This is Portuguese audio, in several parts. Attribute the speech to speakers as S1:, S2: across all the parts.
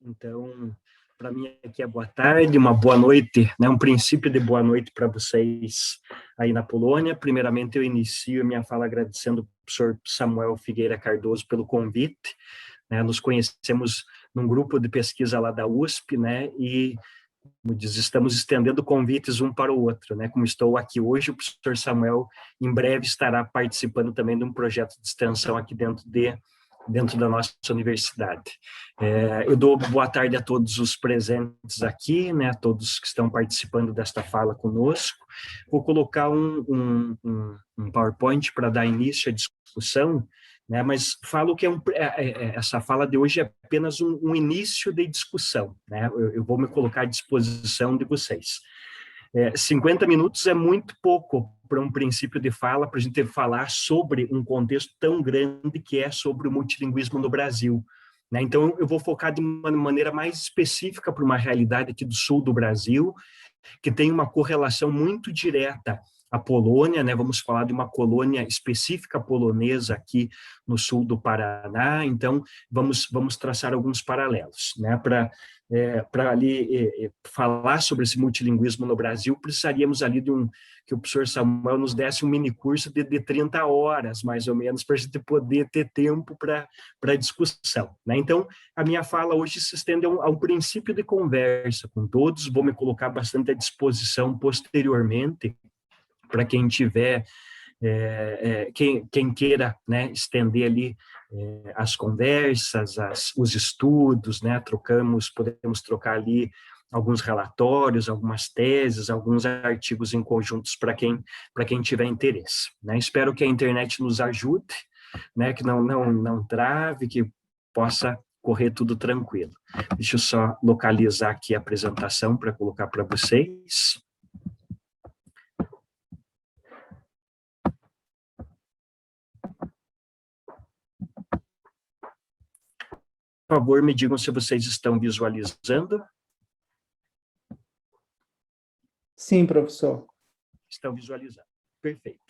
S1: Então, para mim aqui é boa tarde, uma boa noite, né? Um princípio de boa noite para vocês aí na Polônia. Primeiramente, eu inicio a minha fala agradecendo ao professor Samuel Figueira Cardoso pelo convite, né? Nos conhecemos num grupo de pesquisa lá da USP, né? E, como diz, estamos estendendo convites um para o outro, né? Como estou aqui hoje, o professor Samuel em breve estará participando também de um projeto de extensão aqui dentro da nossa universidade. Eu dou boa tarde a todos os presentes aqui, né, a todos que estão participando desta fala conosco. Vou colocar um PowerPoint para dar início à discussão, né, mas falo que essa fala de hoje é apenas um início de discussão, né, eu vou me colocar à disposição de vocês. 50 minutos é muito pouco para um princípio de fala, para a gente falar sobre um contexto tão grande que é sobre o multilinguismo no Brasil, né? Então, eu vou focar de uma maneira mais específica para uma realidade aqui do sul do Brasil, que tem uma correlação muito direta à Polônia, né? Vamos falar de uma colônia específica polonesa aqui no sul do Paraná, então vamos traçar alguns paralelos, né? Para ali falar sobre esse multilinguismo no Brasil, precisaríamos ali que o professor Samuel nos desse um mini curso de 30 horas, mais ou menos, para a gente poder ter tempo para discussão, né? Então, a minha fala hoje se estende a um princípio de conversa com todos, vou me colocar bastante à disposição posteriormente, para quem tiver, quem queira, né, estender ali as conversas, os estudos, né, podemos trocar ali alguns relatórios, algumas teses, alguns artigos em conjuntos para quem tiver interesse, né? Espero que a internet nos ajude, né, que não trave, que possa correr tudo tranquilo. Deixa eu só localizar aqui a apresentação para colocar para vocês. Por favor, me digam se vocês estão visualizando.
S2: Sim, professor.
S1: Estão visualizando. Perfeito.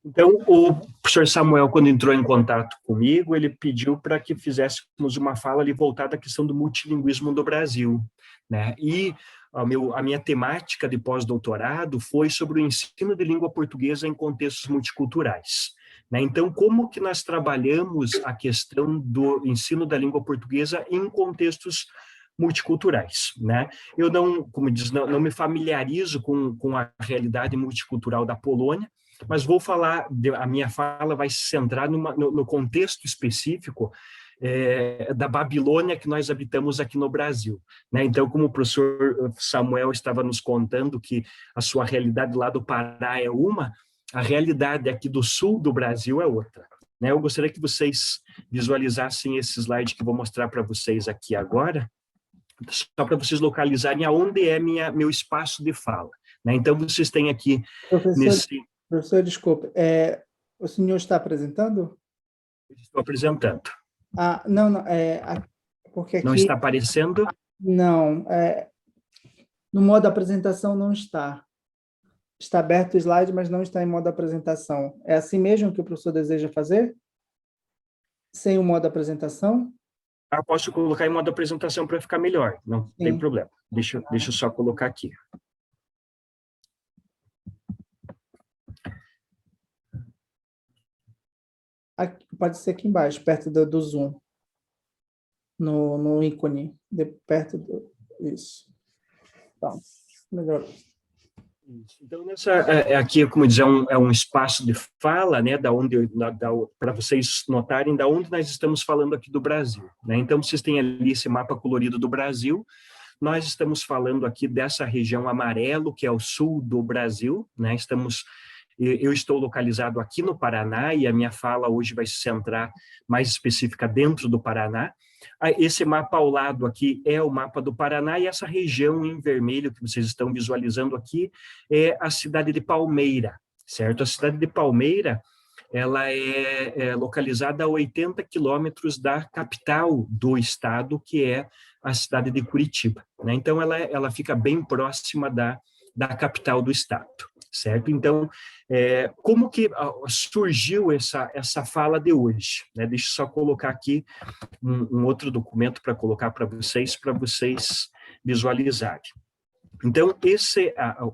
S1: Então, o professor Samuel, quando entrou em contato comigo, ele pediu para que fizéssemos uma fala ali voltada à questão do multilinguismo no Brasil, né? E a minha temática de pós-doutorado foi sobre o ensino de língua portuguesa em contextos multiculturais, né? Então, como que nós trabalhamos a questão do ensino da língua portuguesa em contextos multiculturais, né? Eu como diz, não me familiarizo com a realidade multicultural da Polônia, mas vou falar, a minha fala vai se centrar no contexto específico da Babilônia que nós habitamos aqui no Brasil, né? Então, como o professor Samuel estava nos contando que a sua realidade lá do Pará é uma, a realidade aqui do sul do Brasil é outra, né? Eu gostaria que vocês visualizassem esse slide que eu vou mostrar para vocês aqui agora, só para vocês localizarem aonde é meu espaço de fala, né? Então, vocês têm aqui
S2: Professor, desculpe, o senhor está apresentando?
S1: Estou apresentando.
S2: Não, porque aqui...
S1: Não está aparecendo?
S2: Não, no modo apresentação não está. Está aberto o slide, mas não está em modo apresentação. É assim mesmo que o professor deseja fazer? Sem o modo apresentação?
S1: Posso colocar em modo apresentação para ficar melhor, não
S2: Sim.
S1: Tem problema. Deixa eu só colocar aqui.
S2: Pode ser aqui embaixo, perto do Zoom. No ícone, perto do... Isso. Então, melhor.
S1: Então, aqui, como dizer, é um espaço de fala, né, para vocês notarem da onde nós estamos falando aqui do Brasil, né? Então, vocês têm ali esse mapa colorido do Brasil. Nós estamos falando aqui dessa região amarelo, que é o sul do Brasil, né? Eu estou localizado aqui no Paraná e a minha fala hoje vai se centrar mais específica dentro do Paraná. Esse mapa ao lado aqui é o mapa do Paraná e essa região em vermelho que vocês estão visualizando aqui é a cidade de Palmeira, certo? A cidade de Palmeira, ela é localizada a 80 quilômetros da capital do estado, que é a cidade de Curitiba, né? Então, ela fica bem próxima da da capital do estado, certo? Então, como que surgiu essa fala de hoje? Né? Deixa eu só colocar aqui um outro documento para colocar para vocês visualizarem. Então,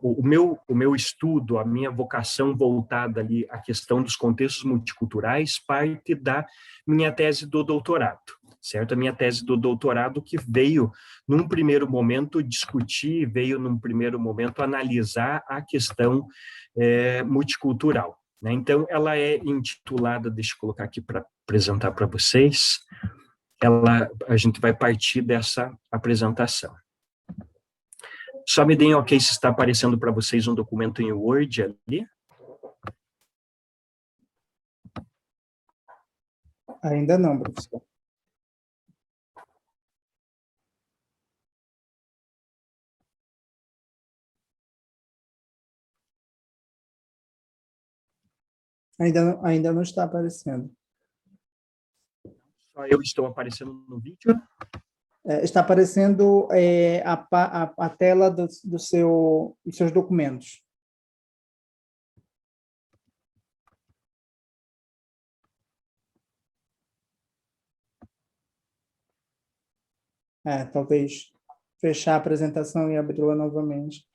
S1: o meu estudo, a minha vocação voltada ali à questão dos contextos multiculturais, parte da minha tese do doutorado, certo? A minha tese do doutorado que veio, num primeiro momento, discutir, veio, num primeiro momento, analisar a questão multicultural, né? Então, ela é intitulada, deixa eu colocar aqui para apresentar para vocês, a gente vai partir dessa apresentação. Só me deem ok se está aparecendo para vocês um documento em Word ali.
S2: Ainda não, professor. Ainda não está aparecendo.
S1: Só eu estou aparecendo no vídeo?
S2: Está aparecendo a tela dos seus documentos. Talvez fechar a apresentação e abri-la novamente.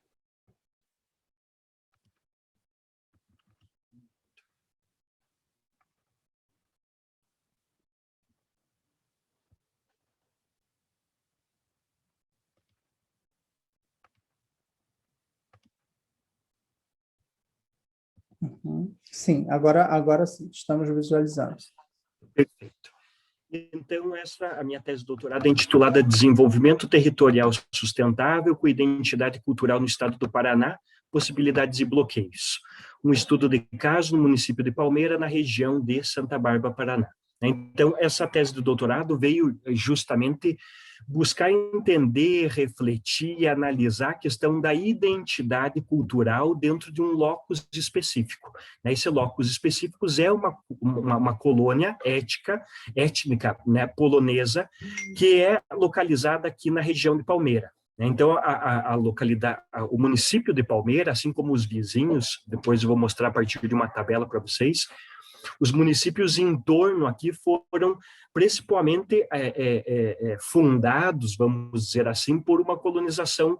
S2: Sim, agora sim, estamos visualizando.
S1: Perfeito. Então, a minha tese de doutorado é intitulada Desenvolvimento Territorial Sustentável com Identidade Cultural no Estado do Paraná, Possibilidades e Bloqueios. Um estudo de caso no município de Palmeira, na região de Santa Bárbara, Paraná. Então, essa tese de doutorado veio justamente buscar entender, refletir e analisar a questão da identidade cultural dentro de um locus específico. Esse locus específico é uma colônia étnica, né, polonesa, que é localizada aqui na região de Palmeira. Então, a localidade, o município de Palmeira, assim como os vizinhos, depois eu vou mostrar a partir de uma tabela para vocês, os municípios em torno aqui foram principalmente fundados, vamos dizer assim, por uma colonização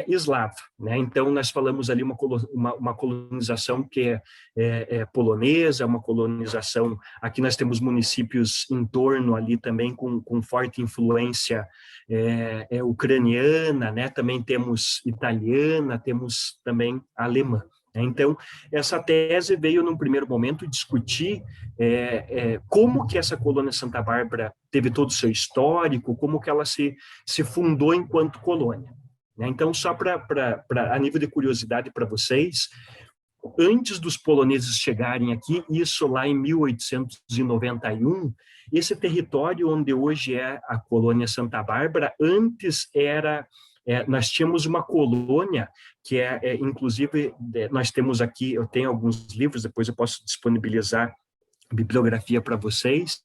S1: eslava, né? Então, nós falamos ali uma colonização que é polonesa, uma colonização, aqui nós temos municípios em torno ali também com forte influência ucraniana, né? Também temos italiana, temos também alemã. Então, essa tese veio, num primeiro momento, discutir como que essa colônia Santa Bárbara teve todo o seu histórico, como que ela se fundou enquanto colônia. Então, só a nível de curiosidade para vocês, antes dos poloneses chegarem aqui, isso lá em 1891, esse território onde hoje é a colônia Santa Bárbara, antes nós tínhamos uma colônia que inclusive, nós temos aqui, eu tenho alguns livros, depois eu posso disponibilizar bibliografia para vocês,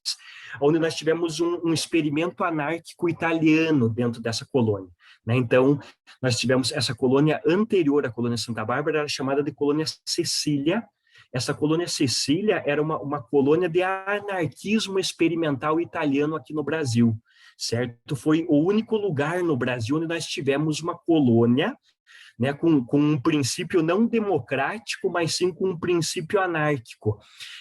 S1: onde nós tivemos um experimento anárquico italiano dentro dessa colônia. Né? Então, nós tivemos essa colônia anterior à colônia Santa Bárbara, era chamada de colônia Cecília. Essa colônia Cecília era uma colônia de anarquismo experimental italiano aqui no Brasil, certo? Foi o único lugar no Brasil onde nós tivemos uma colônia, né, com um princípio não democrático, mas sim com um princípio anárquico.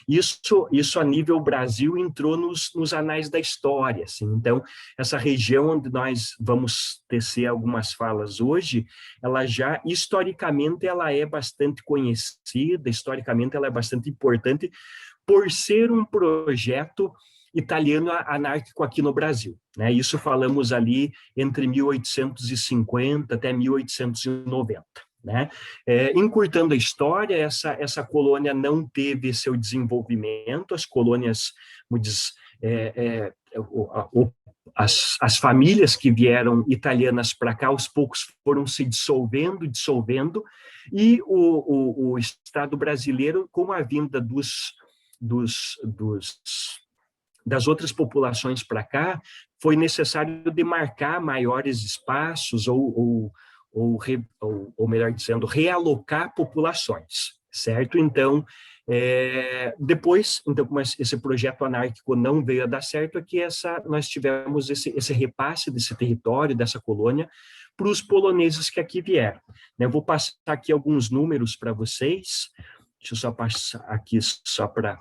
S1: Isso a nível Brasil entrou nos anais da história. Assim. Então, essa região onde nós vamos tecer algumas falas hoje, ela já, historicamente, ela é bastante conhecida, historicamente ela é bastante importante, por ser um projeto italiano anárquico aqui no Brasil. Né? Isso falamos ali entre 1850 até 1890. Né? Encurtando a história, essa colônia não teve seu desenvolvimento, as colônias, as famílias que vieram italianas para cá, aos poucos foram se dissolvendo, e o Estado brasileiro, com a vinda das outras populações para cá, foi necessário demarcar maiores espaços ou ou melhor dizendo, realocar populações, certo? Então, depois, então, como esse projeto anárquico não veio a dar certo, aqui nós tivemos esse repasse desse território, dessa colônia, para os poloneses que aqui vieram. Eu vou passar aqui alguns números para vocês, deixa eu só passar aqui, só para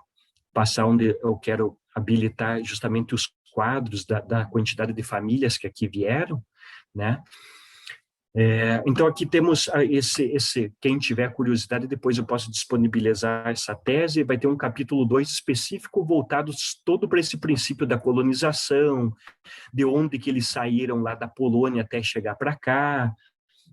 S1: passar onde eu quero habilitar justamente os quadros da quantidade de famílias que aqui vieram, né? Então, aqui temos quem tiver curiosidade, depois eu posso disponibilizar essa tese, vai ter um capítulo 2 específico voltado todo para esse princípio da colonização, de onde que eles saíram lá da Polônia até chegar para cá,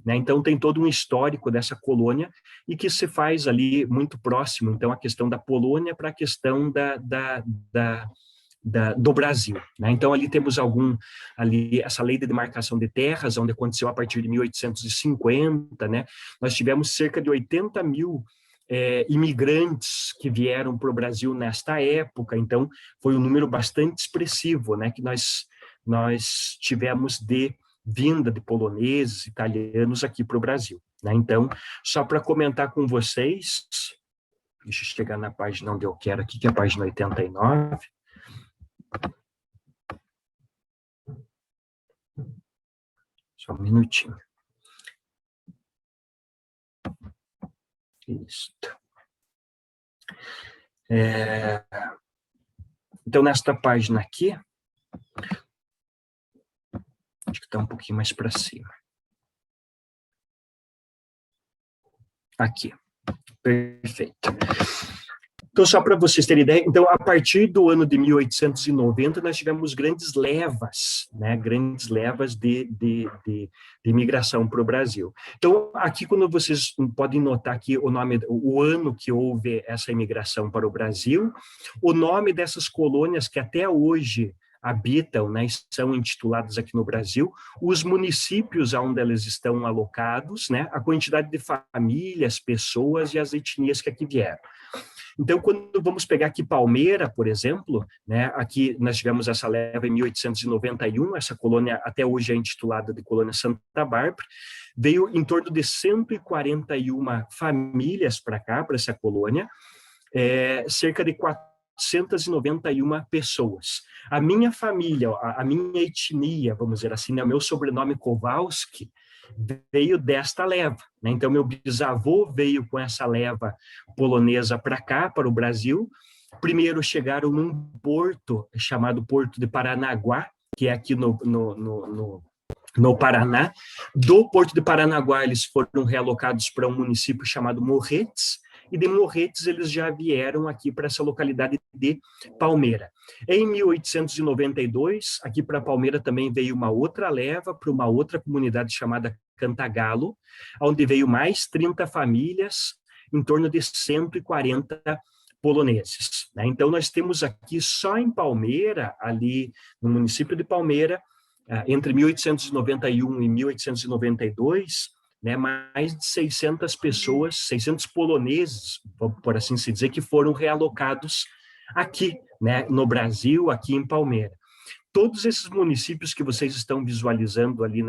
S1: né? Então, tem todo um histórico dessa colônia e que se faz ali muito próximo, então, a questão da Polônia para a questão do Brasil, né? Então, ali temos essa lei de demarcação de terras, onde aconteceu a partir de 1850, né? Nós tivemos cerca de 80 mil imigrantes que vieram para o Brasil nesta época, então foi um número bastante expressivo, né? Que nós tivemos de vinda de poloneses, italianos aqui para o Brasil, né? Então, só para comentar com vocês, deixa eu chegar na página onde eu quero aqui, que é a página 89, só um minutinho. Isso. Então, nesta página aqui, acho que está um pouquinho mais para cima. Aqui. Perfeito. Então, só para vocês terem ideia, então, a partir do ano de 1890, nós tivemos grandes levas, né? Grandes levas de imigração para o Brasil. Então, aqui, quando vocês podem notar aqui o ano que houve essa imigração para o Brasil, o nome dessas colônias que até hoje habitam, né, são intituladas aqui no Brasil, os municípios onde elas estão alocados, né, a quantidade de famílias, pessoas e as etnias que aqui vieram. Então, quando vamos pegar aqui Palmeira, por exemplo, né, aqui nós tivemos essa leva em 1891, essa colônia até hoje é intitulada de Colônia Santa Bárbara, veio em torno de 141 famílias para cá, para essa colônia, cerca de 491 pessoas. A minha família, a minha etnia, vamos dizer assim, né, o meu sobrenome Kowalski, veio desta leva, né? Então, meu bisavô veio com essa leva polonesa para cá, para o Brasil. Primeiro chegaram num porto chamado Porto de Paranaguá, que é aqui no Paraná. Do Porto de Paranaguá, eles foram realocados para um município chamado Morretes, e de Morretes eles já vieram aqui para essa localidade de Palmeira. Em 1892, aqui para Palmeira também veio uma outra leva para uma outra comunidade chamada Cantagalo, onde veio mais 30 famílias, em torno de 140 poloneses, né? Então, nós temos aqui só em Palmeira, ali no município de Palmeira, entre 1891 e 1892, né, mais de 600 pessoas, 600 poloneses, por assim se dizer, que foram realocados aqui, né, no Brasil, aqui em Palmeira. Todos esses municípios que vocês estão visualizando ali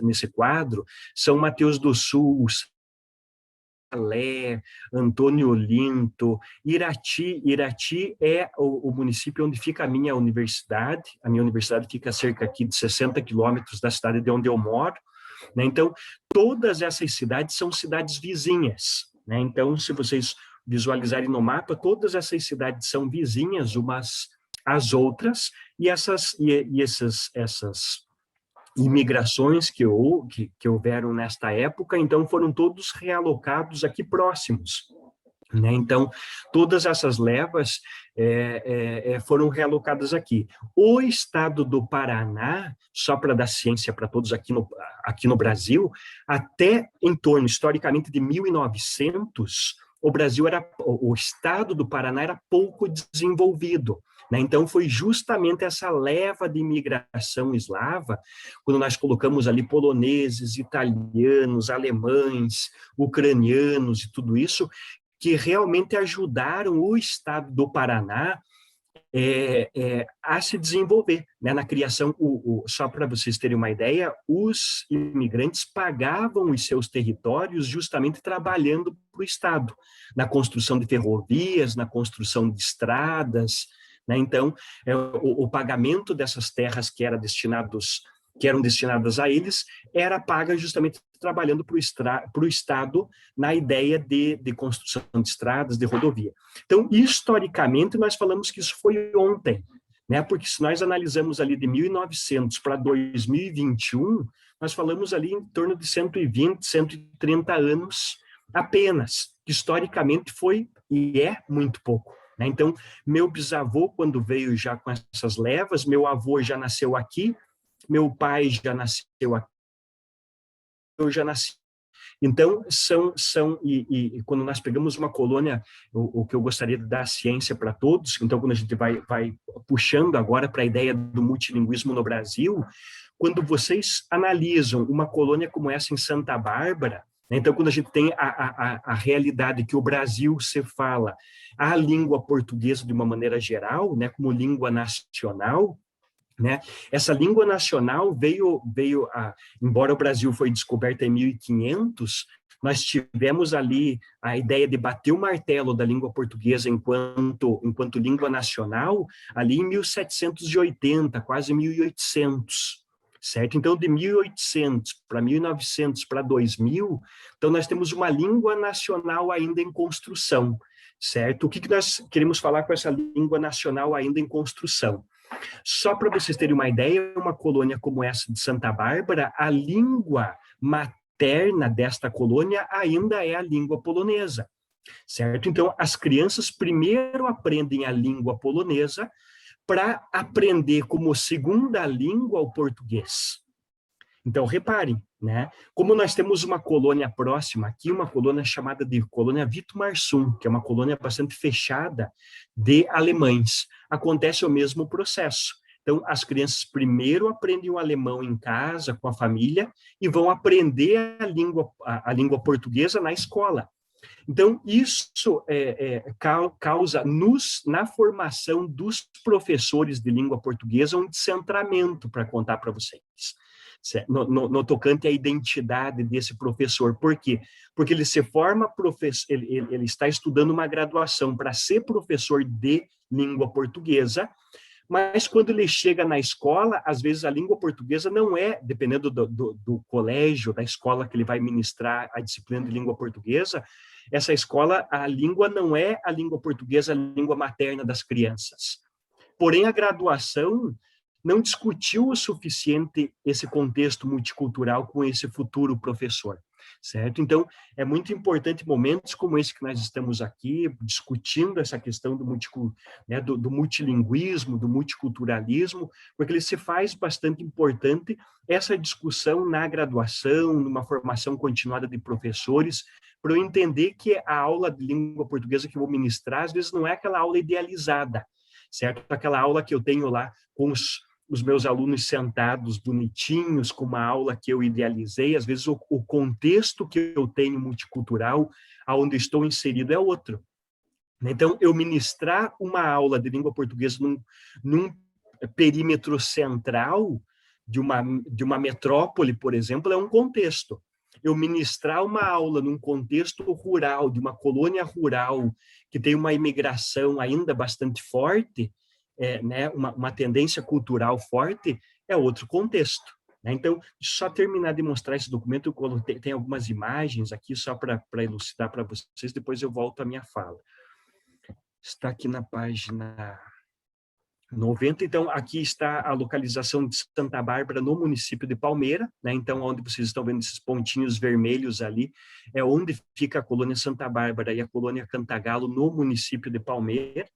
S1: nesse quadro são Mateus do Sul, Salé, Antônio Olinto, Irati. Irati é o município onde fica a minha universidade. A minha universidade fica a cerca aqui de 60 quilômetros da cidade de onde eu moro, né? Então, todas essas cidades são cidades vizinhas, né? Então, se vocês visualizarem no mapa, todas essas cidades são vizinhas umas às outras, e essas imigrações que houveram nesta época, então foram todos realocados aqui próximos, né? Então, todas essas levas foram realocadas aqui. O estado do Paraná, só para dar ciência para todos aqui no Brasil, até em torno, historicamente, de 1900, o estado do Paraná era pouco desenvolvido, né? Então, foi justamente essa leva de imigração eslava, quando nós colocamos ali poloneses, italianos, alemães, ucranianos e tudo isso, que realmente ajudaram o estado do Paraná a se desenvolver, né? Na criação. Só para vocês terem uma ideia, os imigrantes pagavam os seus territórios justamente trabalhando para o Estado, na construção de ferrovias, na construção de estradas, né? Então, o pagamento dessas terras que eram destinadas a eles, era paga justamente trabalhando para o Estado na ideia de construção de estradas, de rodovia. Então, historicamente, nós falamos que isso foi ontem, né? Porque se nós analisamos ali de 1900 para 2021, nós falamos ali em torno de 120, 130 anos apenas, que historicamente foi e é muito pouco. Então, meu bisavô, quando veio já com essas levas, meu avô já nasceu aqui, meu pai já nasceu aqui, eu já nasci. Então, e quando nós pegamos uma colônia, o que eu gostaria de dar ciência para todos, então quando a gente vai puxando agora para a ideia do multilinguismo no Brasil, quando vocês analisam uma colônia como essa em Santa Bárbara, né, então quando a gente tem a realidade que o Brasil se fala a língua portuguesa de uma maneira geral, né, como língua nacional, né? Essa língua nacional embora o Brasil foi descoberto em 1500, nós tivemos ali a ideia de bater o martelo da língua portuguesa enquanto língua nacional, ali em 1780, quase 1800, certo? Então, de 1800 para 1900 para 2000, então nós temos uma língua nacional ainda em construção, certo? O que nós queremos falar com essa língua nacional ainda em construção? Só para vocês terem uma ideia, uma colônia como essa de Santa Bárbara, a língua materna desta colônia ainda é a língua polonesa, certo? Então, as crianças primeiro aprendem a língua polonesa para aprender como segunda língua o português. Então, reparem, né? Como nós temos uma colônia próxima aqui, uma colônia chamada de colônia Vitumarsum, que é uma colônia bastante fechada de alemães, acontece o mesmo processo. Então, as crianças primeiro aprendem o alemão em casa, com a família, e vão aprender a língua portuguesa na escola. Então, isso causa na formação dos professores de língua portuguesa um descentramento, para contar para vocês. No tocante à identidade desse professor. Por quê? Porque ele se forma professor, ele está estudando uma graduação para ser professor de língua portuguesa, mas quando ele chega na escola, às vezes a língua portuguesa não é, dependendo do colégio, da escola que ele vai ministrar a disciplina de língua portuguesa, essa escola, a língua não é a língua portuguesa, a língua materna das crianças. Porém, a graduação não discutiu o suficiente esse contexto multicultural com esse futuro professor, certo? Então, é muito importante momentos como esse que nós estamos aqui, discutindo essa questão do multilinguismo, do multiculturalismo, porque ele se faz bastante importante essa discussão na graduação, numa formação continuada de professores, para eu entender que a aula de língua portuguesa que eu vou ministrar, às vezes não é aquela aula idealizada, certo? Aquela aula que eu tenho lá com os meus alunos sentados, bonitinhos, com uma aula que eu idealizei, às vezes o contexto que eu tenho multicultural, aonde estou inserido, é outro. Então, eu ministrar uma aula de língua portuguesa num perímetro central de uma metrópole, por exemplo, é um contexto. Eu ministrar uma aula num contexto rural, de uma colônia rural, que tem uma imigração ainda bastante forte, né, uma tendência cultural forte, é outro contexto. Né? Então, só terminar de mostrar esse documento, eu tem algumas imagens aqui, só para elucidar para vocês, depois eu volto à minha fala. Está aqui na página 90, então aqui está a localização de Santa Bárbara no município de Palmeira, né? Então onde vocês estão vendo esses pontinhos vermelhos ali, é onde fica a colônia Santa Bárbara e a colônia Cantagalo no município de Palmeira.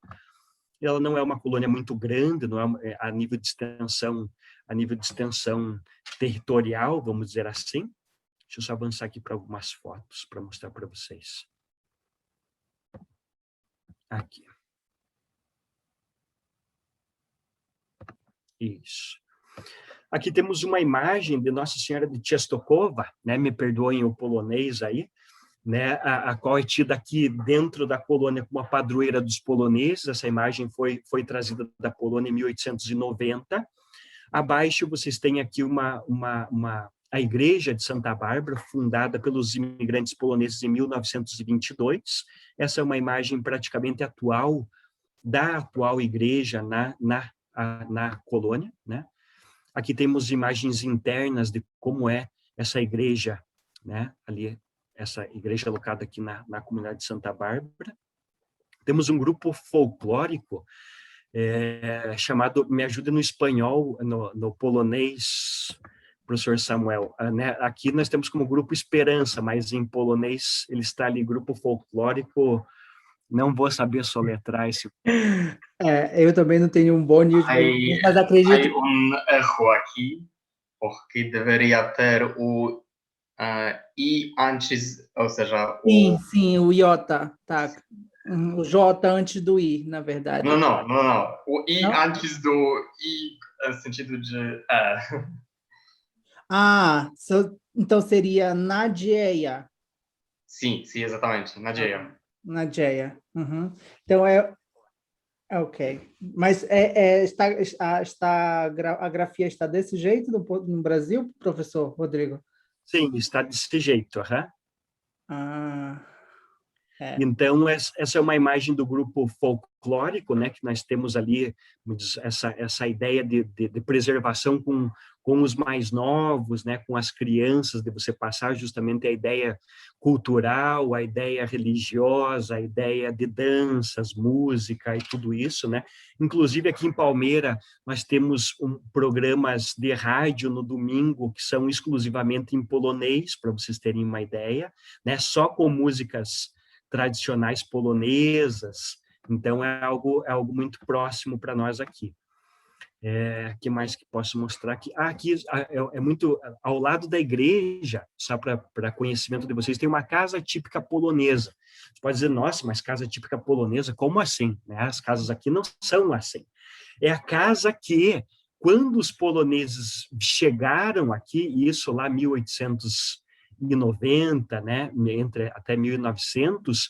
S1: Ela não é uma colônia muito grande, não é a nível de extensão territorial, vamos dizer assim. Deixa eu só avançar aqui para algumas fotos para mostrar para vocês. Aqui. Isso. Aqui temos uma imagem de Nossa Senhora de Częstochowa, né? Me perdoem o polonês aí, né, a qual é tida aqui dentro da colônia como a padroeira dos poloneses. Essa imagem foi trazida da Polônia em 1890. Abaixo vocês têm aqui a igreja de Santa Bárbara, fundada pelos imigrantes poloneses em 1922. Essa é uma imagem praticamente atual da atual igreja na colônia, né? Aqui temos imagens internas de como é essa igreja, né? Ali, essa igreja alocada aqui na comunidade de Santa Bárbara. Temos um grupo folclórico chamado, me ajuda no espanhol, no polonês, professor Samuel, né? Aqui nós temos como grupo Esperança, mas em polonês ele está ali, grupo folclórico, não vou saber soletrar esse.
S2: Eu também não tenho um bom nível de português, mas acredito.
S3: Há erro aqui, porque deveria ter o I antes, ou seja...
S2: Sim, o iota, tá. O J antes do I, na verdade.
S3: Não. O I não? Antes do I, no sentido de...
S2: Então seria Nadieia.
S3: Sim, exatamente, Nadieia.
S2: Nadieia. Uhum. Então, ok. Mas a grafia está desse jeito no Brasil, professor Rodrigo?
S1: Sim, está desse jeito. Então, essa é uma imagem do grupo folclórico, né, que nós temos ali essa ideia de preservação com os mais novos, né, com as crianças, de você passar justamente a ideia cultural, a ideia religiosa, a ideia de danças, música e tudo isso, né? Inclusive aqui em Palmeira nós temos programas de rádio no domingo que são exclusivamente em polonês, para vocês terem uma ideia, né? Só com músicas tradicionais polonesas. Então é algo muito próximo para nós aqui. Que mais que posso mostrar aqui? Aqui é muito ao lado da igreja, só para conhecimento de vocês, tem uma casa típica polonesa. Você pode dizer, nossa, mas casa típica polonesa, como assim? Né? As casas aqui não são assim. É a casa que, quando os poloneses chegaram aqui, isso lá 1890, né, até 1900,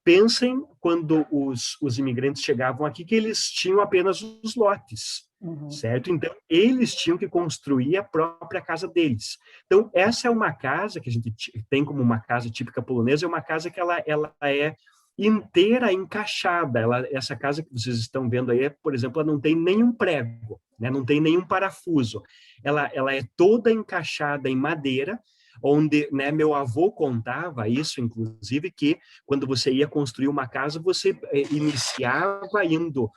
S1: pensem quando os imigrantes chegavam aqui que eles tinham apenas os lotes. Certo? Então, eles tinham que construir a própria casa deles. Então, essa é uma casa que a gente tem como uma casa típica polonesa, é uma casa que ela é inteira encaixada. Essa casa que vocês estão vendo aí, por exemplo, ela não tem nenhum prego, né? Não tem nenhum parafuso. Ela é toda encaixada em madeira, onde, né, meu avô contava isso, inclusive, que quando você ia construir uma casa, você iniciava indo,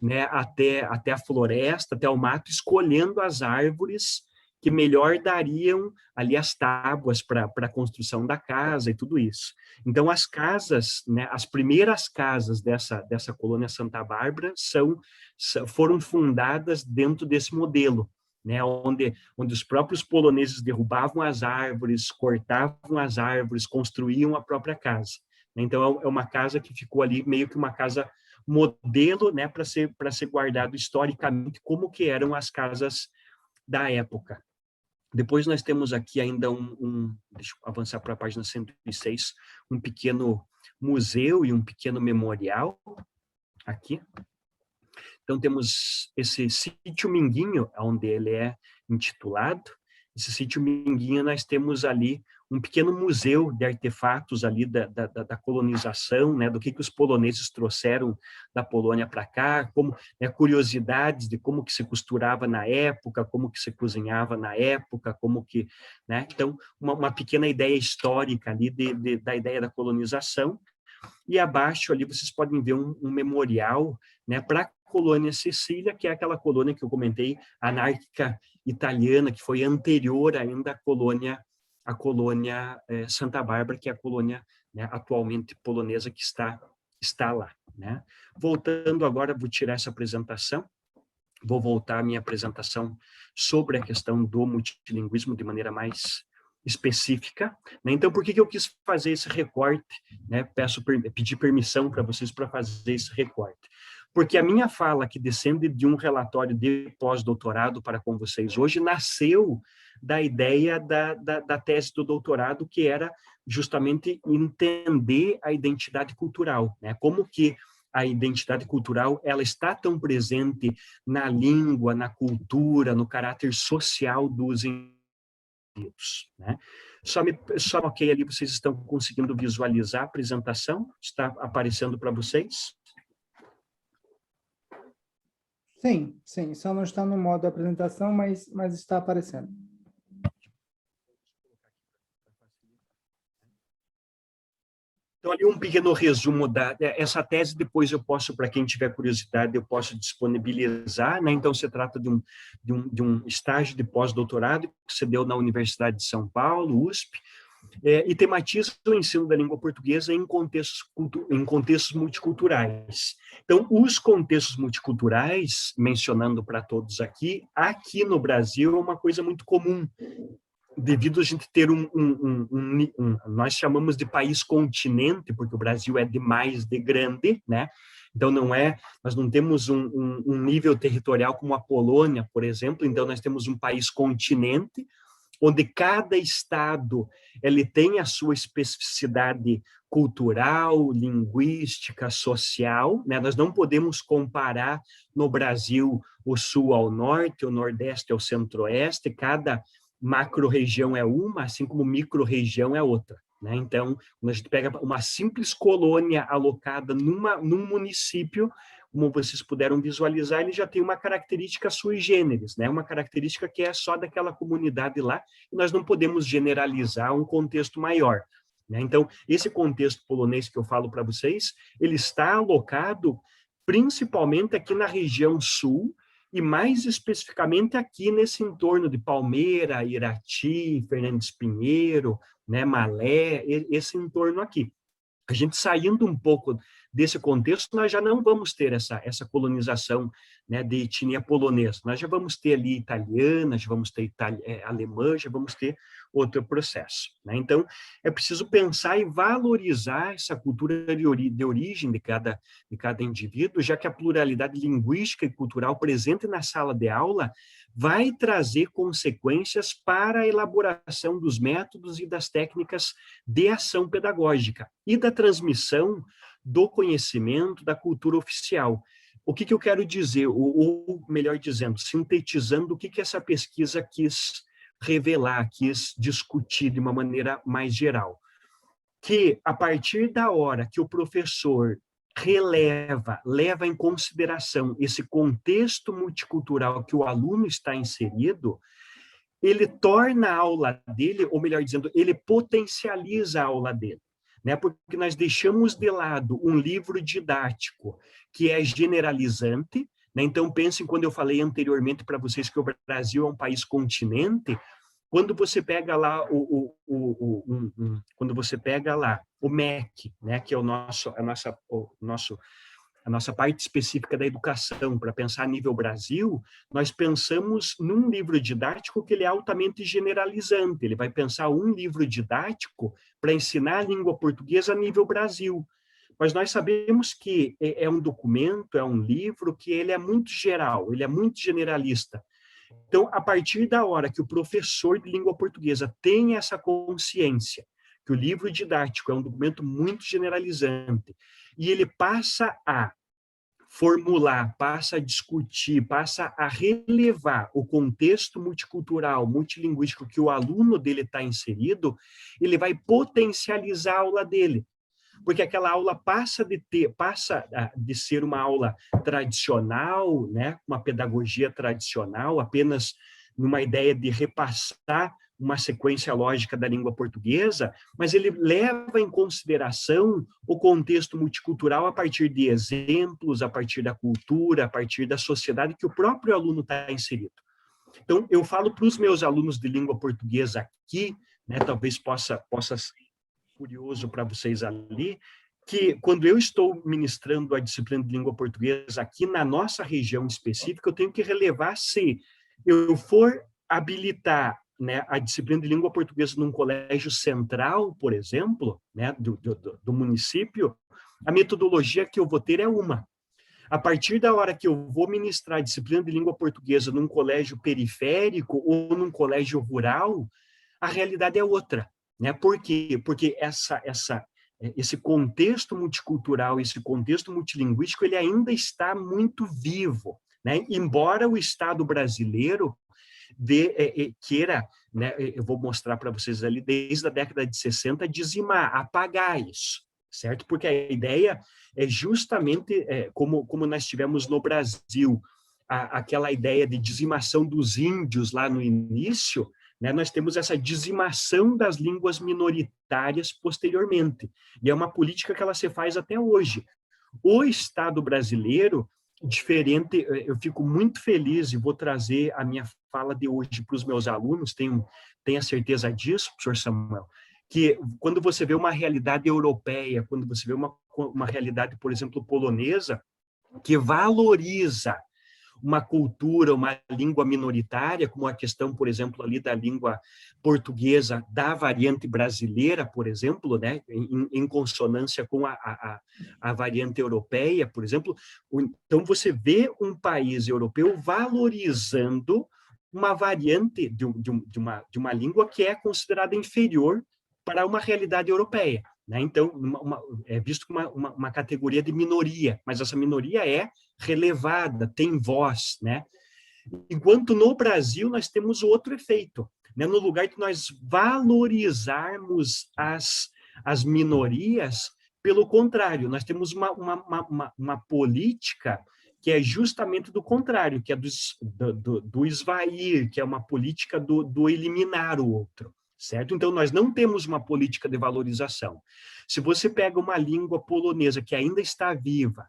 S1: né, até a floresta, até o mato, escolhendo as árvores que melhor dariam ali as tábuas para a construção da casa e tudo isso. Então, as casas, né, as primeiras casas dessa colônia Santa Bárbara foram fundadas dentro desse modelo, né, onde os próprios poloneses derrubavam as árvores, cortavam as árvores, construíam a própria casa. Então, é uma casa que ficou ali meio que uma casa modelo, né, para ser guardado historicamente como que eram as casas da época. Depois nós temos aqui ainda deixa eu avançar para a página 106, um pequeno museu e um pequeno memorial aqui. Então temos esse sítio Minguinho, onde ele é intitulado. Esse sítio Minguinho nós temos ali um pequeno museu de artefatos ali da colonização, né, do que os poloneses trouxeram da Polônia para cá, como, né, curiosidades de como que se costurava na época, como que se cozinhava na época, como que, né, então uma pequena ideia histórica ali da ideia da colonização. E abaixo ali vocês podem ver um memorial, né, para a colônia Sicília, que é aquela colônia que eu comentei, anárquica italiana, que foi anterior ainda à colônia Santa Bárbara, que é a colônia, né, atualmente polonesa que está lá, né? Voltando agora, vou tirar essa apresentação, vou voltar à minha apresentação sobre a questão do multilinguismo de maneira mais específica, né? Então, por que eu quis fazer esse recorte, né? Pedir permissão para vocês para fazer esse recorte. Porque a minha fala, que descende de um relatório de pós-doutorado para com vocês hoje, nasceu da ideia da tese do doutorado, que era justamente entender a identidade cultural, né? Como que a identidade cultural ela está tão presente na língua, na cultura, no caráter social dos indivíduos, né? Só ok ali, vocês estão conseguindo visualizar a apresentação? Está aparecendo para vocês?
S2: Sim, sim, só não está no modo apresentação, mas está aparecendo.
S1: Então, ali um pequeno resumo essa tese, depois eu posso, para quem tiver curiosidade, eu posso disponibilizar, né? Então, se trata de um estágio de pós-doutorado que se deu na Universidade de São Paulo, USP, e tematiza o ensino da língua portuguesa em contextos multiculturais. Então, os contextos multiculturais, mencionando para todos aqui no Brasil é uma coisa muito comum, devido a gente ter nós chamamos de país continente, porque o Brasil é demais de grande, né? Então, nós não temos um nível territorial como a Polônia, por exemplo, então nós temos um país continente, onde cada estado ele tem a sua especificidade cultural, linguística, social, né? Nós não podemos comparar no Brasil o sul ao norte, o nordeste ao centro-oeste, cada macro-região é uma, assim como micro-região é outra, né? Então, quando a gente pega uma simples colônia alocada num município, como vocês puderam visualizar, ele já tem uma característica sui generis, né? Uma característica que é só daquela comunidade lá, e nós não podemos generalizar um contexto maior, né? Então, esse contexto polonês que eu falo para vocês, ele está alocado principalmente aqui na região sul, e mais especificamente aqui nesse entorno de Palmeira, Irati, Fernandes Pinheiro, né, Malé, esse entorno aqui. A gente saindo um pouco desse contexto, nós já não vamos ter essa colonização, né, de etnia polonesa. Nós já vamos ter ali italiana, já vamos ter alemã, já vamos ter outro processo, né? Então, é preciso pensar e valorizar essa cultura de origem de cada indivíduo, já que a pluralidade linguística e cultural presente na sala de aula vai trazer consequências para a elaboração dos métodos e das técnicas de ação pedagógica e da transmissão do conhecimento da cultura oficial. O que eu quero dizer, ou melhor dizendo, sintetizando o que essa pesquisa quis revelar, quis discutir de uma maneira mais geral. Que a partir da hora que o professor leva em consideração esse contexto multicultural que o aluno está inserido, ele torna a aula dele, ou melhor dizendo, ele potencializa a aula dele, né? Porque nós deixamos de lado um livro didático que é generalizante, né? Então, pensem quando eu falei anteriormente para vocês que o Brasil é um país continente, quando você pega lá quando você pega lá o MEC, né, que é a nossa parte específica da educação, para pensar a nível Brasil, nós pensamos num livro didático que ele é altamente generalizante. Ele vai pensar um livro didático para ensinar a língua portuguesa a nível Brasil. Mas nós sabemos que é um documento, é um livro que ele é muito geral, ele é muito generalista. Então, a partir da hora que o professor de língua portuguesa tem essa consciência que o livro didático é um documento muito generalizante, e ele passa a formular, passa a discutir, passa a relevar o contexto multicultural, multilinguístico que o aluno dele está inserido, ele vai potencializar a aula dele. Porque aquela aula passa de ser uma aula tradicional, né, uma pedagogia tradicional, apenas numa ideia de repassar uma sequência lógica da língua portuguesa, mas ele leva em consideração o contexto multicultural a partir de exemplos, a partir da cultura, a partir da sociedade que o próprio aluno está inserido. Então, eu falo para os meus alunos de língua portuguesa aqui, né, talvez possa ser curioso para vocês ali, que quando eu estou ministrando a disciplina de língua portuguesa aqui na nossa região específica, eu tenho que relevar se eu for habilitar, né, a disciplina de língua portuguesa num colégio central, por exemplo, né, do município, a metodologia que eu vou ter é uma. A partir da hora que eu vou ministrar a disciplina de língua portuguesa num colégio periférico ou num colégio rural, a realidade é outra, né? Por quê? Porque esse contexto multicultural, esse contexto multilinguístico, ele ainda está muito vivo, né? Embora o Estado brasileiro queira, né, eu vou mostrar para vocês ali, desde a década de 60, dizimar, apagar isso, certo? Porque a ideia é justamente, como nós tivemos no Brasil, aquela ideia de dizimação dos índios lá no início, né, nós temos essa dizimação das línguas minoritárias posteriormente. E é uma política que ela se faz até hoje. O Estado brasileiro, diferente, eu fico muito feliz e vou trazer a minha fala de hoje para os meus alunos, tenho a certeza disso, professor Samuel, que quando você vê uma realidade europeia, quando você vê uma realidade, por exemplo, polonesa, que valoriza uma cultura, uma língua minoritária, como a questão, por exemplo, ali da língua portuguesa da variante brasileira, por exemplo, né, em consonância com a variante europeia, por exemplo. Então, você vê um país europeu valorizando uma variante de uma língua que é considerada inferior para uma realidade europeia, né? Então, é visto como uma categoria de minoria, mas essa minoria é relevada, tem voz, né? Enquanto no Brasil nós temos outro efeito, né? No lugar de nós valorizarmos as minorias, pelo contrário, nós temos uma política que é justamente do contrário, que é do esvair, que é uma política do eliminar o outro, certo? Então, nós não temos uma política de valorização. Se você pega uma língua polonesa que ainda está viva,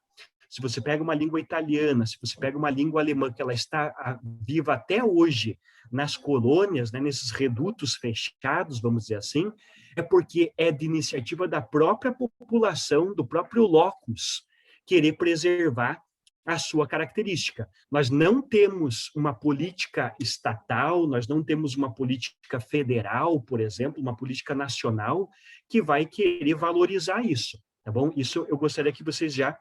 S1: se você pega uma língua italiana, se você pega uma língua alemã que ela está viva até hoje nas colônias, né, nesses redutos fechados, vamos dizer assim, é porque é de iniciativa da própria população, do próprio locus, querer preservar a sua característica. Nós não temos uma política estatal, nós não temos uma política federal, por exemplo, uma política nacional que vai querer valorizar isso, tá bom? Isso eu gostaria que vocês já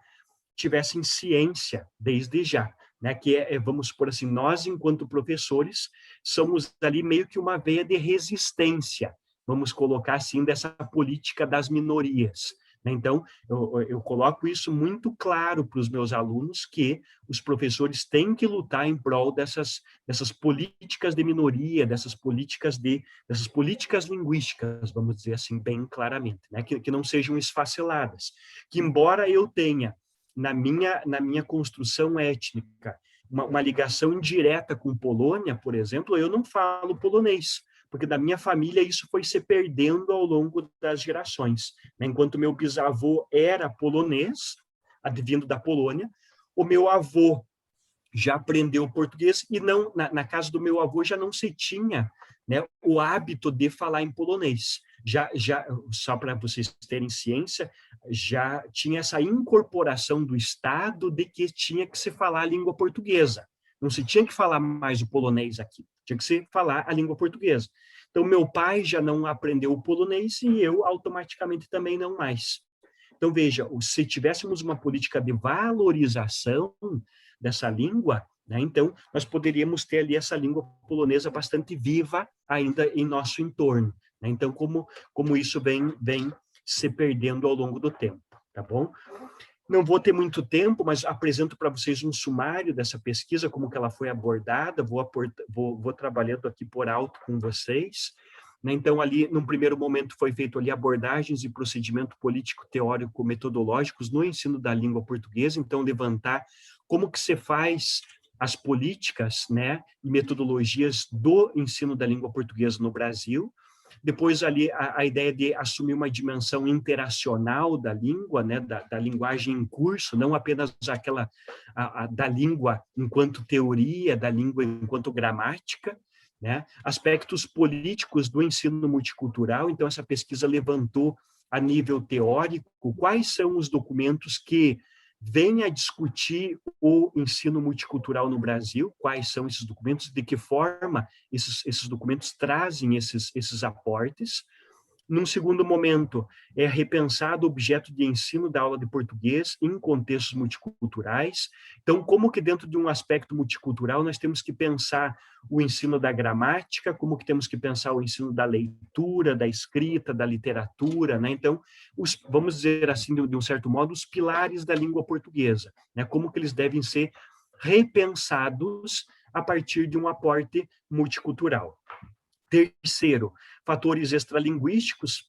S1: tivessem ciência desde já, né? Que vamos supor assim, nós, enquanto professores, somos ali meio que uma veia de resistência, vamos colocar assim, dessa política das minorias, né? Então, eu coloco isso muito claro para os meus alunos, que os professores têm que lutar em prol dessas políticas de minoria, dessas políticas linguísticas, vamos dizer assim, bem claramente, né? Que não sejam esfaceladas, que embora eu tenha na minha construção étnica, uma ligação indireta com Polônia, por exemplo, eu não falo polonês, porque da minha família isso foi se perdendo ao longo das gerações. Enquanto meu bisavô era polonês, advindo da Polônia, o meu avô já aprendeu português e não na casa do meu avô já não se tinha, né, o hábito de falar em polonês. Já só para vocês terem ciência, já tinha essa incorporação do Estado de que tinha que se falar a língua portuguesa. Não se tinha que falar mais o polonês aqui, tinha que se falar a língua portuguesa. Então, meu pai já não aprendeu o polonês e eu automaticamente também não mais. Então, veja, se tivéssemos uma política de valorização dessa língua, né, então nós poderíamos ter ali essa língua polonesa bastante viva ainda em nosso entorno, né? Então, como isso vem se perdendo ao longo do tempo, tá bom? Não vou ter muito tempo, mas apresento para vocês um sumário dessa pesquisa, como que ela foi abordada, vou trabalhando aqui por alto com vocês. Então, ali, num primeiro momento, foi feito ali abordagens e procedimento político-teórico-metodológicos no ensino da língua portuguesa, então, levantar como que se faz as políticas, né, e metodologias do ensino da língua portuguesa no Brasil. Depois, ali, a ideia de assumir uma dimensão interacional da língua, né, da linguagem em curso, não apenas aquela da língua enquanto teoria, da língua enquanto gramática, né? Aspectos políticos do ensino multicultural. Então, essa pesquisa levantou, a nível teórico, quais são os documentos que vêm a discutir o ensino multicultural no Brasil, quais são esses documentos, de que forma esses documentos trazem esses aportes. Num segundo momento, é repensado o objeto de ensino da aula de português em contextos multiculturais. Então, como que dentro de um aspecto multicultural nós temos que pensar o ensino da gramática, como que temos que pensar o ensino da leitura, da escrita, da literatura, né? Então, vamos dizer assim, de um certo modo, os pilares da língua portuguesa, né? Como que eles devem ser repensados a partir de um aporte multicultural. Terceiro, fatores extralinguísticos,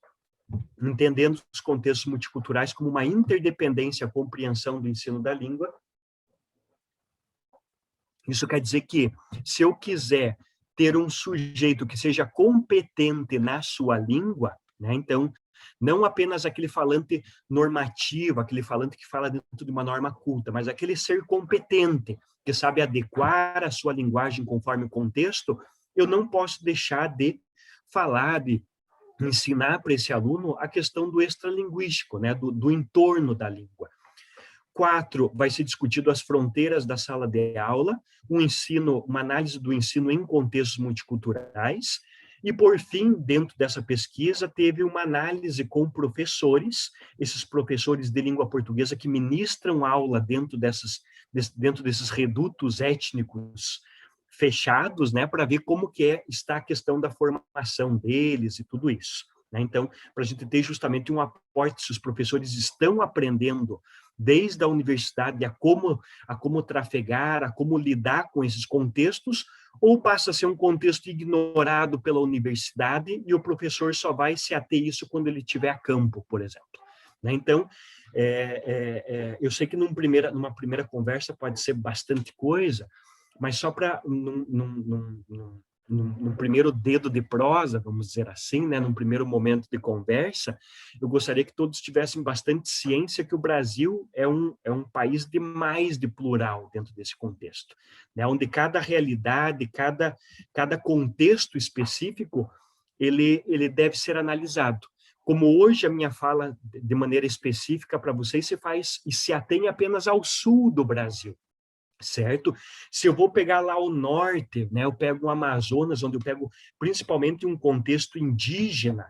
S1: entendendo os contextos multiculturais como uma interdependência, compreensão do ensino da língua. Isso quer dizer que, se eu quiser ter um sujeito que seja competente na sua língua, né, então, não apenas aquele falante normativo, aquele falante que fala dentro de uma norma culta, mas aquele ser competente, que sabe adequar a sua linguagem conforme o contexto, eu não posso deixar de falar, de ensinar para esse aluno a questão do extralinguístico, né, do entorno da língua. 4, vai ser discutido as fronteiras da sala de aula, uma análise do ensino em contextos multiculturais, e, por fim, dentro dessa pesquisa, teve uma análise com professores, esses professores de língua portuguesa que ministram aula dentro desses redutos étnicos fechados, né, para ver como que está a questão da formação deles e tudo isso, né? Então, para a gente ter justamente um aporte, se os professores estão aprendendo desde a universidade a como trafegar, a como lidar com esses contextos, ou passa a ser um contexto ignorado pela universidade e o professor só vai se ater a isso quando ele tiver a campo, por exemplo, né? Então, eu sei que numa primeira conversa pode ser bastante coisa, mas só para, num primeiro dedo de prosa, vamos dizer assim, né, num primeiro momento de conversa, eu gostaria que todos tivessem bastante ciência que o Brasil é um país demais de plural dentro desse contexto, né, onde cada realidade, cada contexto específico, ele deve ser analisado. Como hoje a minha fala, de maneira específica para vocês, se atém apenas ao sul do Brasil, certo? Se eu vou pegar lá o norte, né, eu pego o Amazonas, onde eu pego principalmente um contexto indígena,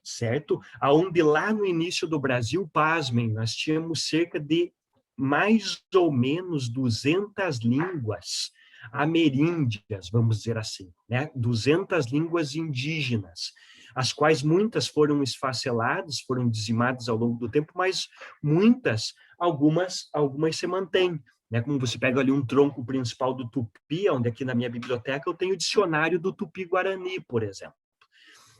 S1: certo? Aonde lá no início do Brasil, pasmem, nós tínhamos cerca de mais ou menos 200 línguas ameríndias, vamos dizer assim, né? 200 línguas indígenas, as quais muitas foram esfaceladas, foram dizimadas ao longo do tempo, mas algumas se mantêm, né? Como você pega ali um tronco principal do Tupi, onde aqui na minha biblioteca eu tenho o dicionário do Tupi-Guarani, por exemplo.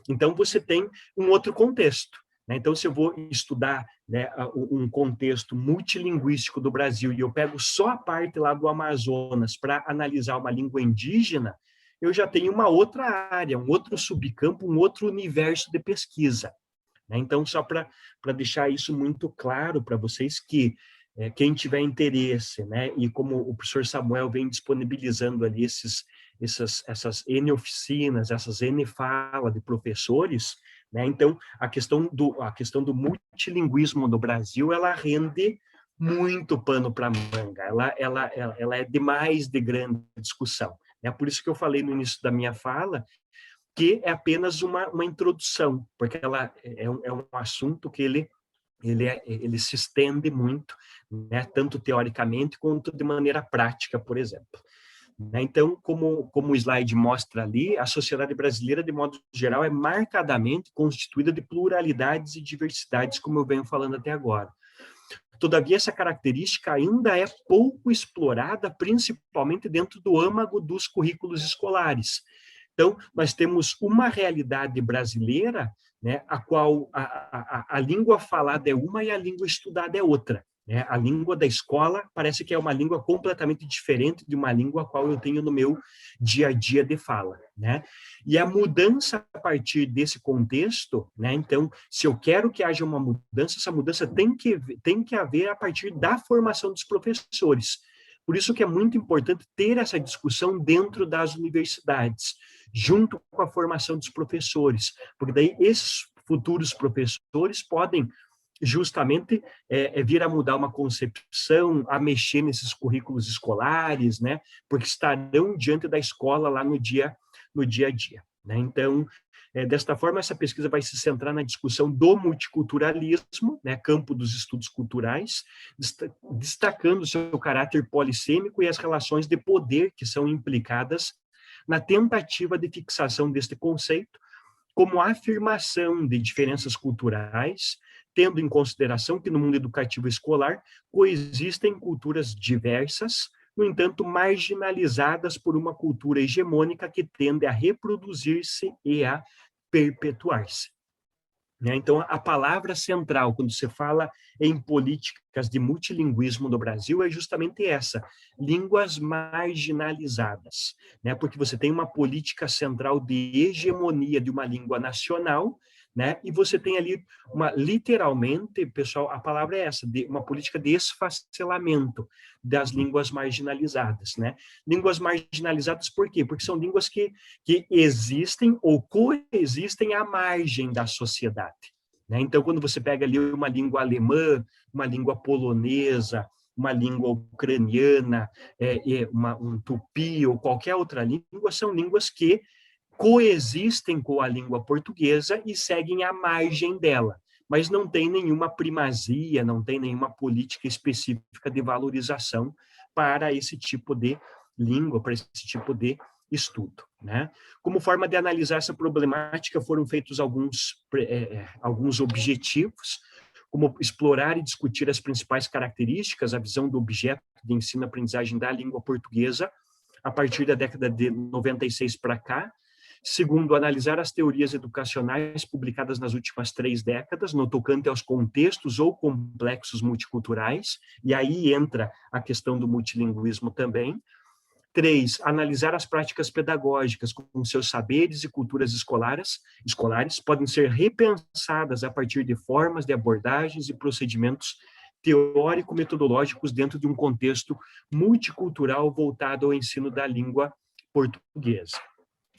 S1: Então, você tem um outro contexto, né? Então, se eu vou estudar, né, um contexto multilinguístico do Brasil e eu pego só a parte lá do Amazonas para analisar uma língua indígena, eu já tenho uma outra área, um outro subcampo, um outro universo de pesquisa, né? Então, só para deixar isso muito claro para vocês que quem tiver interesse, né, e como o professor Samuel vem disponibilizando ali essas N oficinas, essas N fala de professores, né, então a questão do multilinguismo no Brasil, ela rende muito pano para manga, ela é demais de grande discussão, né? Por isso que eu falei no início da minha fala que é apenas uma introdução, porque ela é um assunto que ele se estende muito, né, tanto teoricamente quanto de maneira prática, por exemplo. Então, como o slide mostra ali, a sociedade brasileira, de modo geral, é marcadamente constituída de pluralidades e diversidades, como eu venho falando até agora. Todavia, essa característica ainda é pouco explorada, principalmente dentro do âmago dos currículos escolares. Então, nós temos uma realidade brasileira, né, a qual a língua falada é uma e a língua estudada é outra, né? A língua da escola parece que é uma língua completamente diferente de uma língua a qual eu tenho no meu dia a dia de fala, né? E a mudança a partir desse contexto, né? Então, se eu quero que haja uma mudança, essa mudança tem que haver a partir da formação dos professores. Por isso que é muito importante ter essa discussão dentro das universidades, junto com a formação dos professores, porque daí esses futuros professores podem justamente vir a mudar uma concepção, a mexer nesses currículos escolares, né? Porque estarão diante da escola lá no dia a dia, né? Então, Desta forma, essa pesquisa vai se centrar na discussão do multiculturalismo, né, campo dos estudos culturais, destacando seu caráter polissêmico e as relações de poder que são implicadas na tentativa de fixação deste conceito como afirmação de diferenças culturais, tendo em consideração que no mundo educativo escolar coexistem culturas diversas, no entanto, marginalizadas por uma cultura hegemônica que tende a reproduzir-se e a perpetuar-se. Então, a palavra central, quando se fala em políticas de multilinguismo no Brasil, é justamente essa, línguas marginalizadas, porque você tem uma política central de hegemonia de uma língua nacional, e você tem ali, literalmente, pessoal, a palavra é essa, uma política de esfacelamento das línguas marginalizadas. Línguas marginalizadas por quê? Porque são línguas que existem ou coexistem à margem da sociedade. Então, quando você pega ali uma língua alemã, uma língua polonesa, uma língua ucraniana, um tupi ou qualquer outra língua, são línguas que coexistem com a língua portuguesa e seguem à margem dela, mas não tem nenhuma primazia, não tem nenhuma política específica de valorização para esse tipo de língua, para esse tipo de estudo. Como forma de analisar essa problemática, foram feitos alguns objetivos, como explorar e discutir as principais características, a visão do objeto de ensino-aprendizagem da língua portuguesa, a partir da década de 96 para cá. Segundo, analisar as teorias educacionais publicadas nas últimas 3 décadas, no tocante aos contextos ou complexos multiculturais, e aí entra a questão do multilinguismo também. 3, analisar as práticas pedagógicas com seus saberes e culturas escolares podem ser repensadas a partir de formas de abordagens e procedimentos teórico-metodológicos dentro de um contexto multicultural voltado ao ensino da língua portuguesa.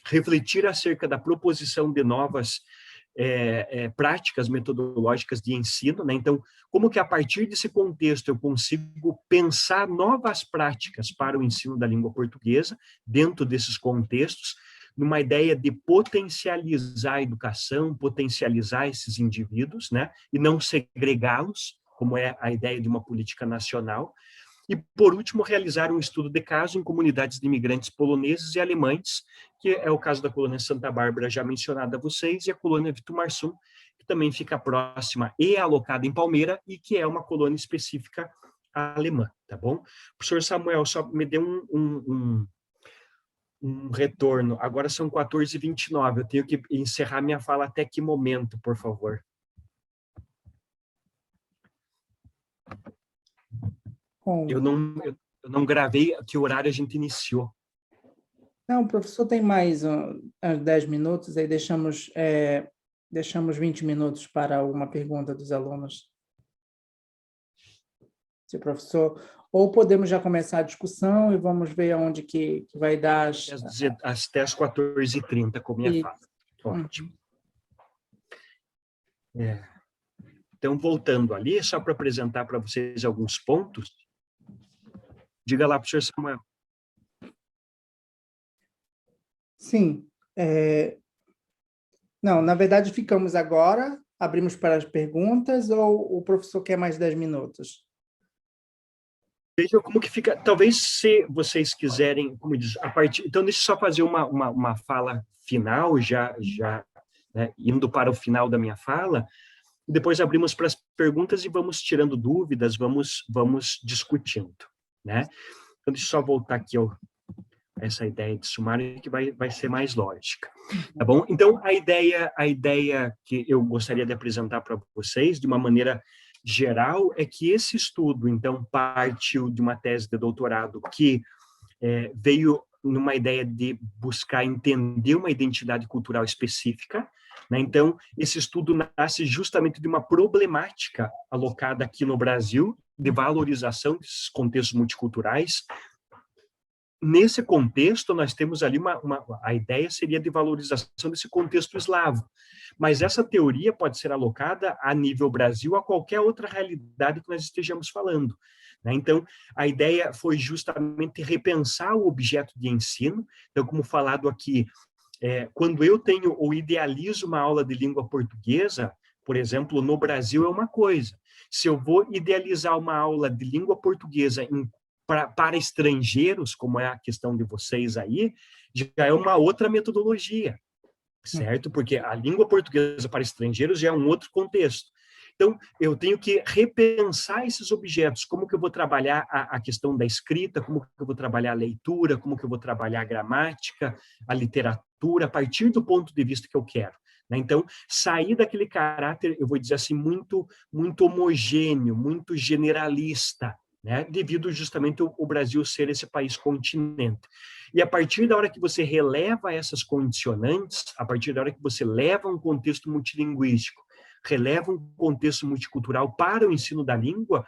S1: Refletir acerca da proposição de novas práticas metodológicas de ensino, Então, como que a partir desse contexto eu consigo pensar novas práticas para o ensino da língua portuguesa, dentro desses contextos, numa ideia de potencializar a educação, potencializar esses indivíduos, E não segregá-los, como é a ideia de uma política nacional. E, por último, realizar um estudo de caso em comunidades de imigrantes poloneses e alemães, que é o caso da colônia Santa Bárbara, já mencionada a vocês, e a colônia Vitumarsum, que também fica próxima e alocada em Palmeira, e que é uma colônia específica alemã, tá bom? Professor Samuel, só me dê um retorno. Agora são 14h29, eu tenho que encerrar minha fala até que momento, por favor? Eu não gravei que horário a gente iniciou.
S2: Não, o professor tem mais uns 10 minutos, aí deixamos 20 minutos para uma pergunta dos alunos. Se o professor... Ou podemos já começar a discussão e vamos ver aonde que vai dar...
S1: Até às 14h30, com minha fala. Ótimo. Então, voltando ali, só para apresentar para vocês alguns pontos. Diga lá, professor Samuel.
S2: Sim. Não, na verdade, ficamos agora, abrimos para as perguntas, ou o professor quer mais 10 minutos?
S1: Veja como que fica, talvez se vocês quiserem, como diz, então deixa eu só fazer uma fala final, já indo para o final da minha fala, depois abrimos para as perguntas e vamos tirando dúvidas, vamos discutindo, Então, deixa eu só voltar aqui essa ideia de sumário que vai ser mais lógica, tá bom? Então, a ideia que eu gostaria de apresentar para vocês, de uma maneira geral, é que esse estudo, então, partiu de uma tese de doutorado que veio numa ideia de buscar entender uma identidade cultural específica, Então, esse estudo nasce justamente de uma problemática alocada aqui no Brasil, de valorização desses contextos multiculturais. Nesse contexto, nós temos ali a ideia seria de valorização desse contexto eslavo, mas essa teoria pode ser alocada a nível Brasil a qualquer outra realidade que nós estejamos falando. Então, a ideia foi justamente repensar o objeto de ensino. Então, como falado aqui, quando eu tenho ou idealizo uma aula de língua portuguesa, por exemplo, no Brasil é uma coisa. Se eu vou idealizar uma aula de língua portuguesa para estrangeiros, como é a questão de vocês aí, já é uma outra metodologia, certo? Porque a língua portuguesa para estrangeiros já é um outro contexto. Então, eu tenho que repensar esses objetos, como que eu vou trabalhar a questão da escrita, como que eu vou trabalhar a leitura, como que eu vou trabalhar a gramática, a literatura, a partir do ponto de vista que eu quero. Então, sair daquele caráter, eu vou dizer assim, muito homogêneo, muito generalista, né? Devido justamente o Brasil ser esse país continente. E a partir da hora que você releva essas condicionantes, a partir da hora que você leva um contexto multilinguístico, releva um contexto multicultural para o ensino da língua,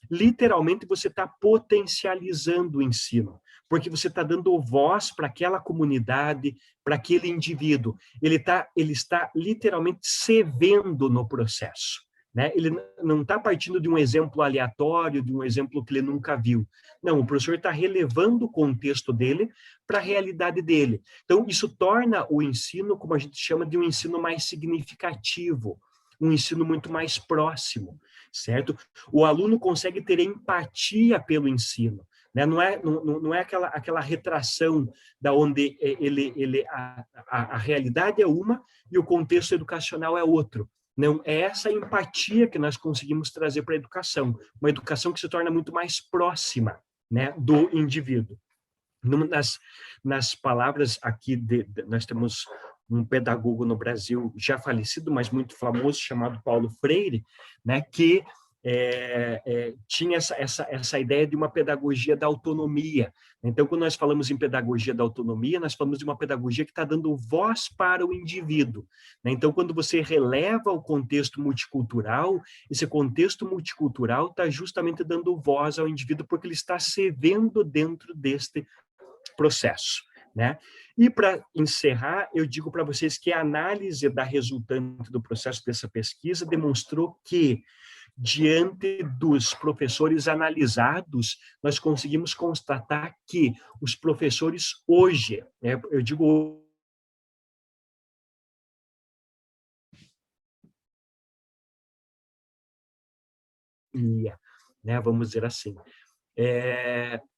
S1: literalmente você está potencializando o ensino, porque você está dando voz para aquela comunidade, para aquele indivíduo. Ele está literalmente se vendo no processo, né? Ele não está partindo de um exemplo aleatório, de um exemplo que ele nunca viu. Não, o professor está relevando o contexto dele para a realidade dele. Então, isso torna o ensino, como a gente chama, de um ensino mais significativo, um ensino muito mais próximo, certo? O aluno consegue ter empatia pelo ensino, né? Não é aquela retração da onde a realidade é uma e o contexto educacional é outro. Não, é essa empatia que nós conseguimos trazer para a educação, uma educação que se torna muito mais próxima, né, do indivíduo. Nas palavras aqui, nós temos um pedagogo no Brasil já falecido, mas muito famoso, chamado Paulo Freire, né, que tinha essa ideia de uma pedagogia da autonomia. Então, quando nós falamos em pedagogia da autonomia, nós falamos de uma pedagogia que está dando voz para o indivíduo, né? Então, quando você releva o contexto multicultural, esse contexto multicultural está justamente dando voz ao indivíduo, porque ele está se vendo dentro deste processo, né? E para encerrar, eu digo para vocês que a análise da resultante do processo dessa pesquisa demonstrou que, diante dos professores analisados, nós conseguimos constatar que os professores hoje, né, eu digo né, vamos dizer assim,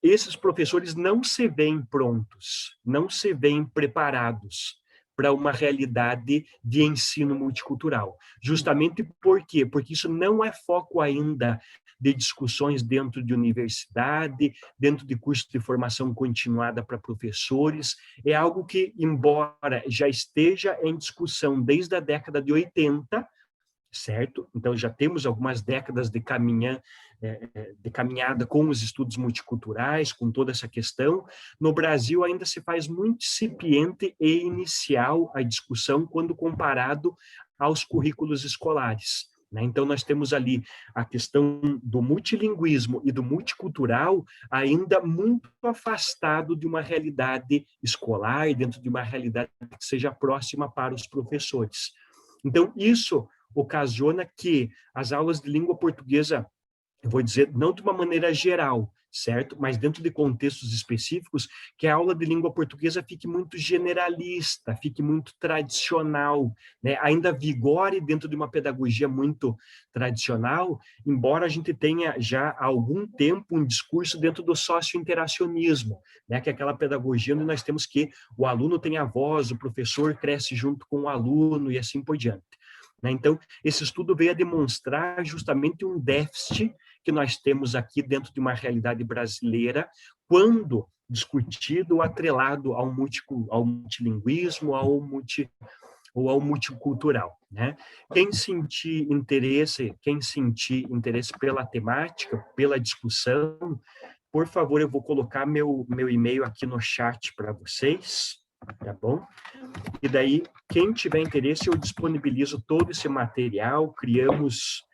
S1: esses professores não se veem prontos, não se veem preparados para uma realidade de ensino multicultural. Justamente por quê? Porque isso não é foco ainda de discussões dentro de universidade, dentro de curso de formação continuada para professores. É algo que, embora já esteja em discussão desde a década de 80, certo? Então, já temos algumas décadas de caminhada com os estudos multiculturais, com toda essa questão. No Brasil, ainda se faz muito incipiente e inicial a discussão quando comparado aos currículos escolares, né? Então, nós temos ali a questão do multilinguismo e do multicultural ainda muito afastado de uma realidade escolar, dentro de uma realidade que seja próxima para os professores. Então, isso ocasiona que as aulas de língua portuguesa, eu vou dizer, não de uma maneira geral, certo? Mas dentro de contextos específicos, que a aula de língua portuguesa fique muito generalista, fique muito tradicional, né? Ainda vigore dentro de uma pedagogia muito tradicional, embora a gente tenha já há algum tempo um discurso dentro do socio-interacionismo, né? Que é aquela pedagogia onde nós temos que o aluno tem a voz, o professor cresce junto com o aluno e assim por diante. Então, esse estudo veio a demonstrar justamente um déficit que nós temos aqui dentro de uma realidade brasileira, quando discutido ou atrelado ao multilinguismo, ou ao multicultural, né? Quem sentir interesse pela temática, pela discussão, por favor, eu vou colocar meu e-mail aqui no chat para vocês, tá bom? E daí, quem tiver interesse, eu disponibilizo todo esse material, criamos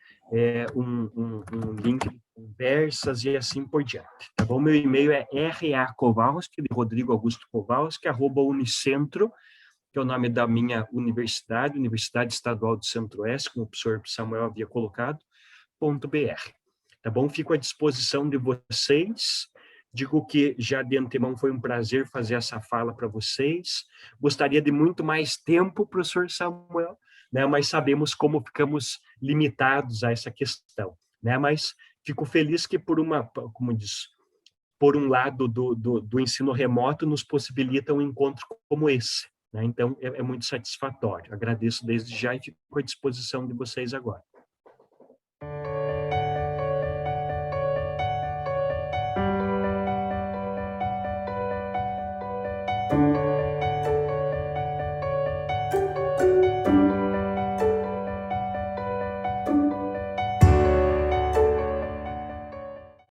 S1: um link de conversas e assim por diante, tá bom? Meu e-mail é rakowalski, de Rodrigo Augusto Kowalski, @unicentro, que é o nome da minha universidade, Universidade Estadual do Centro-Oeste, como o professor Samuel havia colocado, .br. Tá bom? Fico à disposição de vocês. Digo que já de antemão foi um prazer fazer essa fala para vocês. Gostaria de muito mais tempo, professor Samuel, né? Mas sabemos como ficamos limitados a essa questão, né? Mas fico feliz que como diz, por um lado do ensino remoto nos possibilita um encontro como esse, né? Então é muito satisfatório. Agradeço desde já e fico à disposição de vocês agora.